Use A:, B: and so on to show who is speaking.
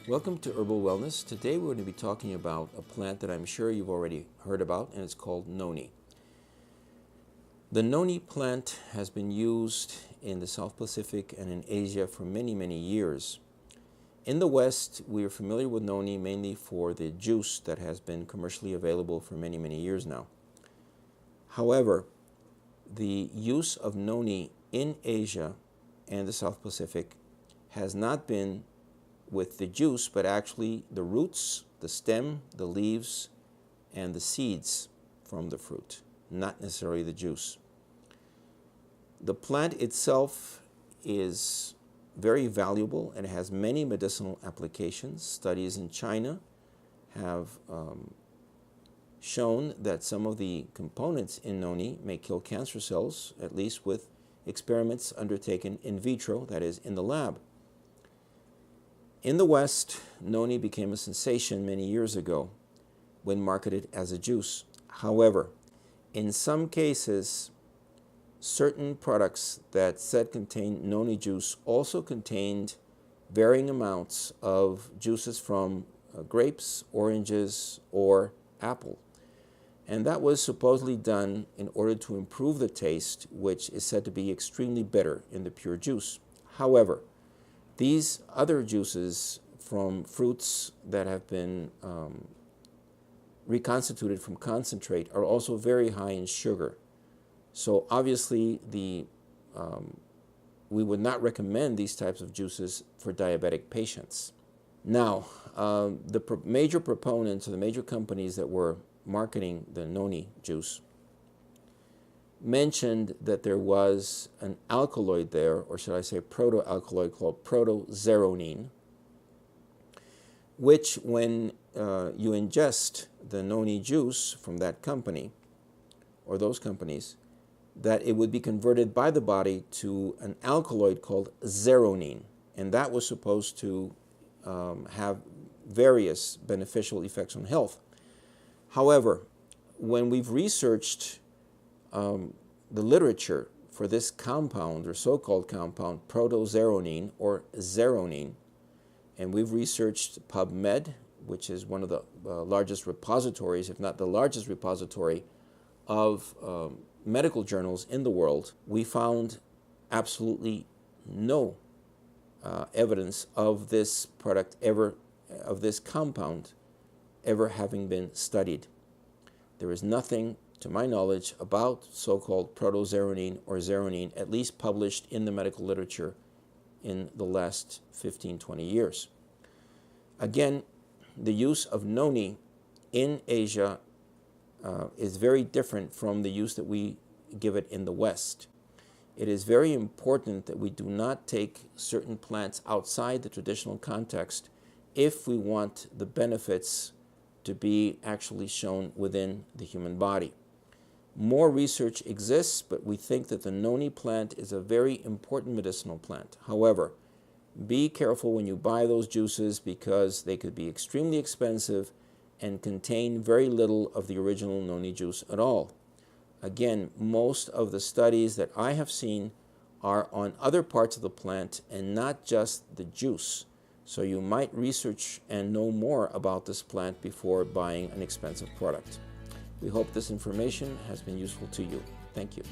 A: Welcome to Herbal Wellness. Today we're going to be talking about a plant that I'm sure you've already heard about, and it's called Noni. The Noni plant has been used in the South Pacific and in Asia for many, many years. In the West, we are familiar with Noni mainly for the juice that has been commercially available for many, many years now. However, the use of Noni in Asia and the South Pacific has not been with the juice, but actually the roots, the stem, the leaves, and the seeds from the fruit, not necessarily the juice. The plant itself is very valuable and it has many medicinal applications. Studies in China have shown that some of the components in Noni may kill cancer cells, at least with experiments undertaken in vitro, that is, in the lab. In the West, Noni became a sensation many years ago when marketed as a juice. However, in some cases, certain products that said contained Noni juice also contained varying amounts of juices from grapes, oranges, or apple. And that was supposedly done in order to improve the taste, which is said to be extremely bitter in the pure juice. However, these other juices from fruits that have been reconstituted from concentrate are also very high in sugar. So obviously, we would not recommend these types of juices for diabetic patients. Now, the major proponents or the major companies that were marketing the Noni juice mentioned that there was an alkaloid there, or should I say proto-alkaloid called protozeronine, which when you ingest the Noni juice from that company, or those companies, that it would be converted by the body to an alkaloid called zeronine, and that was supposed to have various beneficial effects on health. However, when we've researched the literature for this compound, or so-called compound, protozeronine or zeronine, and we've researched PubMed, which is one of the largest repositories, if not the largest repository, of medical journals in the world, we found absolutely no evidence of this product ever, of this compound ever having been studied. There is nothing, to my knowledge, about so-called protozeronine or zeronine, at least published in the medical literature in the last 15, 20 years. Again, the use of Noni in Asia is very different from the use that we give it in the West. It is very important that we do not take certain plants outside the traditional context if we want the benefits to be actually shown within the human body. More research exists, but we think that the Noni plant is a very important medicinal plant. However, be careful when you buy those juices because they could be extremely expensive and contain very little of the original Noni juice at all. Again, most of the studies that I have seen are on other parts of the plant and not just the juice. So you might research and know more about this plant before buying an expensive product. We hope this information has been useful to you. Thank you.